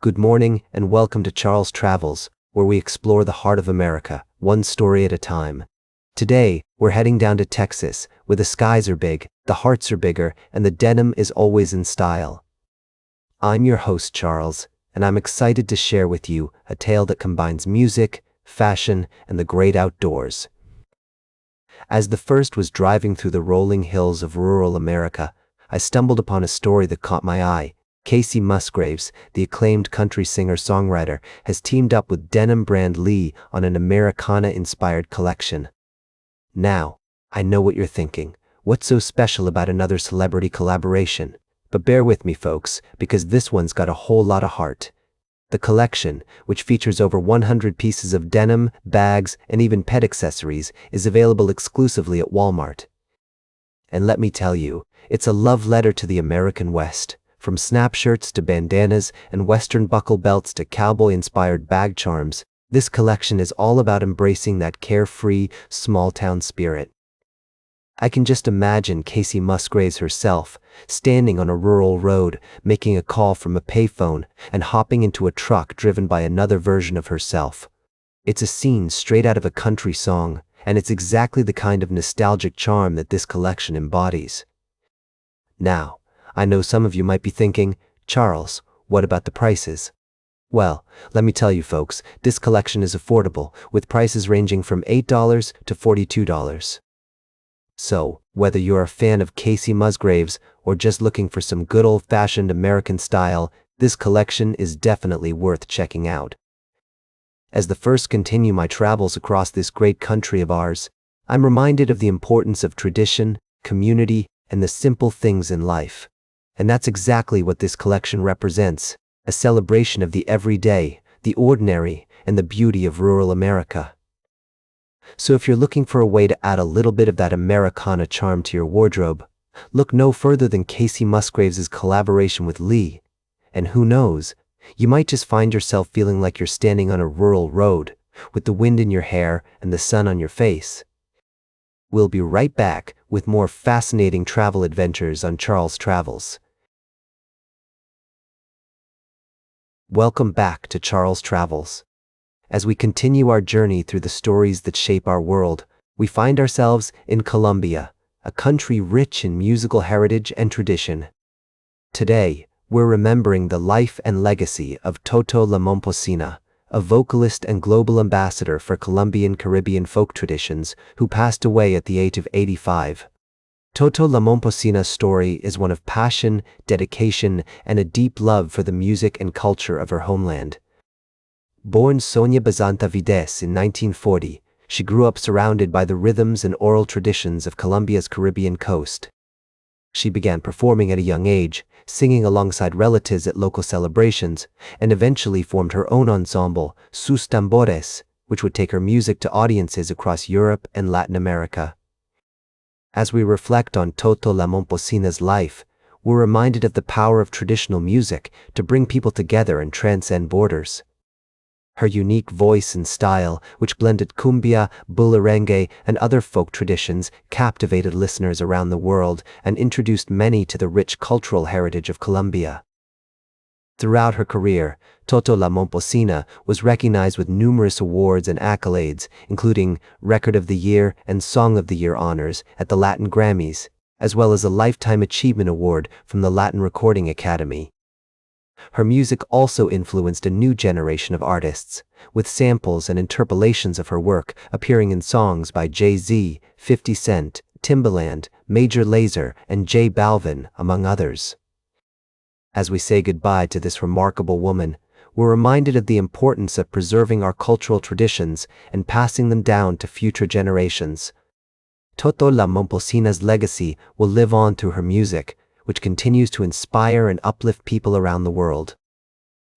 Good morning and welcome to Charles Travels, where we explore the heart of America, one story at a time. Today, we're heading down to Texas, where the skies are big, the hearts are bigger, and the denim is always in style. I'm your host, Charles, and I'm excited to share with you a tale that combines music, fashion, and the great outdoors. As the first was driving through the rolling hills of rural America, I stumbled upon a story that caught my eye. Kacey Musgraves, the acclaimed country singer-songwriter, has teamed up with denim brand Lee on an Americana-inspired collection. Now, I know what you're thinking. What's so special about another celebrity collaboration? But bear with me, folks, because this one's got a whole lot of heart. The collection, which features over 100 pieces of denim, bags, and even pet accessories, is available exclusively at Walmart. And let me tell you, it's a love letter to the American West. From snap shirts to bandanas and Western buckle belts to cowboy-inspired bag charms, this collection is all about embracing that carefree, small-town spirit. I can just imagine Kacey Musgraves herself, standing on a rural road, making a call from a payphone, and hopping into a truck driven by another version of herself. It's a scene straight out of a country song, and it's exactly the kind of nostalgic charm that this collection embodies. Now, I know some of you might be thinking, Charles, what about the prices? Well, let me tell you folks, this collection is affordable, with prices ranging from $8 to $42. So, whether you're a fan of Kacey Musgraves or just looking for some good old-fashioned American style, this collection is definitely worth checking out. As the first continue my travels across this great country of ours, I'm reminded of the importance of tradition, community, and the simple things in life. And that's exactly what this collection represents, a celebration of the everyday, the ordinary, and the beauty of rural America. So if you're looking for a way to add a little bit of that Americana charm to your wardrobe, look no further than Kacey Musgraves' collaboration with Lee. And who knows, you might just find yourself feeling like you're standing on a rural road, with the wind in your hair and the sun on your face. We'll be right back with more fascinating travel adventures on Charles Travels. Welcome back to Charles Travels. As we continue our journey through the stories that shape our world, we find ourselves in Colombia, a country rich in musical heritage and tradition. Today, we're remembering the life and legacy of Toto La Momposina, a vocalist and global ambassador for Colombian Caribbean folk traditions who passed away at the age of 85. Toto La Momposina's story is one of passion, dedication, and a deep love for the music and culture of her homeland. Born Sonia Bazanta Vides in 1940, she grew up surrounded by the rhythms and oral traditions of Colombia's Caribbean coast. She began performing at a young age, singing alongside relatives at local celebrations, and eventually formed her own ensemble, Sus Tambores, which would take her music to audiences across Europe and Latin America. As we reflect on Toto La Momposina's life, we're reminded of the power of traditional music to bring people together and transcend borders. Her unique voice and style, which blended cumbia, bullerengue, and other folk traditions, captivated listeners around the world and introduced many to the rich cultural heritage of Colombia. Throughout her career, Toto La Momposina was recognized with numerous awards and accolades, including Record of the Year and Song of the Year honors at the Latin Grammys, as well as a Lifetime Achievement Award from the Latin Recording Academy. Her music also influenced a new generation of artists, with samples and interpolations of her work appearing in songs by Jay-Z, 50 Cent, Timbaland, Major Lazer, and J Balvin, among others. As we say goodbye to this remarkable woman, we're reminded of the importance of preserving our cultural traditions and passing them down to future generations. Toto La Momposina's legacy will live on through her music, which continues to inspire and uplift people around the world.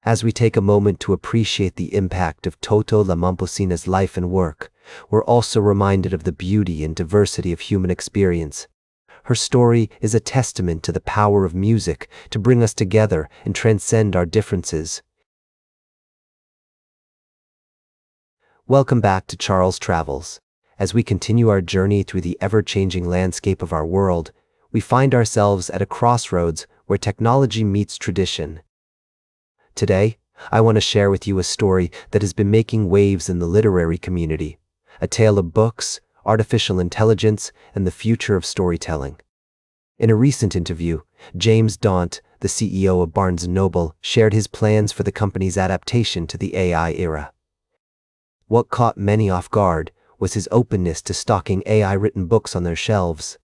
As we take a moment to appreciate the impact of Toto La Momposina's life and work, we're also reminded of the beauty and diversity of human experience. Her story is a testament to the power of music to bring us together and transcend our differences. Welcome back to Charles Travels. As we continue our journey through the ever-changing landscape of our world, we find ourselves at a crossroads where technology meets tradition. Today, I want to share with you a story that has been making waves in the literary community, a tale of books, artificial intelligence, and the future of storytelling. In a recent interview, James Daunt, the CEO of Barnes & Noble, shared his plans for the company's adaptation to the AI era. What caught many off guard was his openness to stocking AI-written books on their shelves.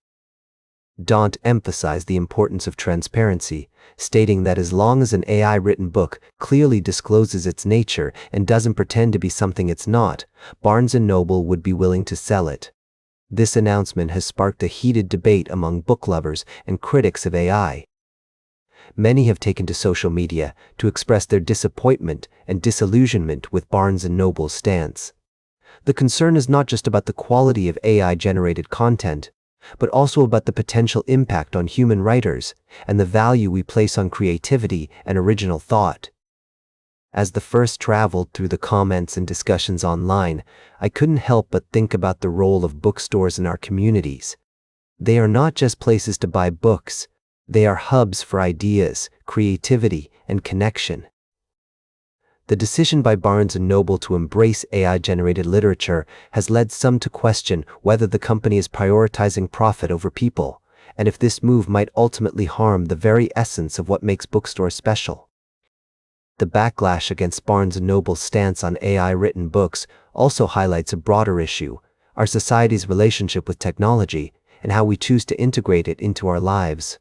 Daunt emphasized the importance of transparency, stating that as long as an AI-written book clearly discloses its nature and doesn't pretend to be something it's not, Barnes & Noble would be willing to sell it. This announcement has sparked a heated debate among book lovers and critics of AI. Many have taken to social media to express their disappointment and disillusionment with Barnes & Noble's stance. The concern is not just about the quality of AI-generated content, but also about the potential impact on human writers and the value we place on creativity and original thought. As the first traveled through the comments and discussions online, I couldn't help but think about the role of bookstores in our communities. They are not just places to buy books, they are hubs for ideas, creativity, and connection. The decision by Barnes & Noble to embrace AI-generated literature has led some to question whether the company is prioritizing profit over people, and if this move might ultimately harm the very essence of what makes bookstores special. The backlash against Barnes & Noble's stance on AI-written books also highlights a broader issue, our society's relationship with technology and how we choose to integrate it into our lives.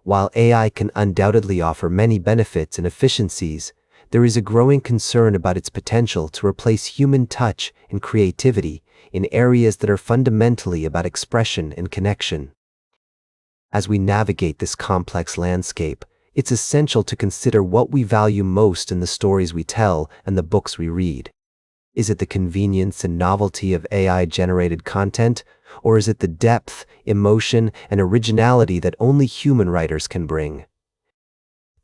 While AI can undoubtedly offer many benefits and efficiencies, there is a growing concern about its potential to replace human touch and creativity in areas that are fundamentally about expression and connection. As we navigate this complex landscape, it's essential to consider what we value most in the stories we tell and the books we read. Is it the convenience and novelty of AI-generated content, or is it the depth, emotion, and originality that only human writers can bring?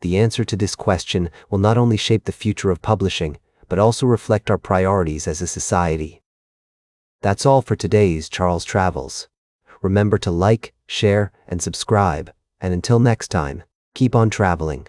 The answer to this question will not only shape the future of publishing, but also reflect our priorities as a society. That's all for today's Charles Travels. Remember to like, share, and subscribe, and until next time, keep on traveling.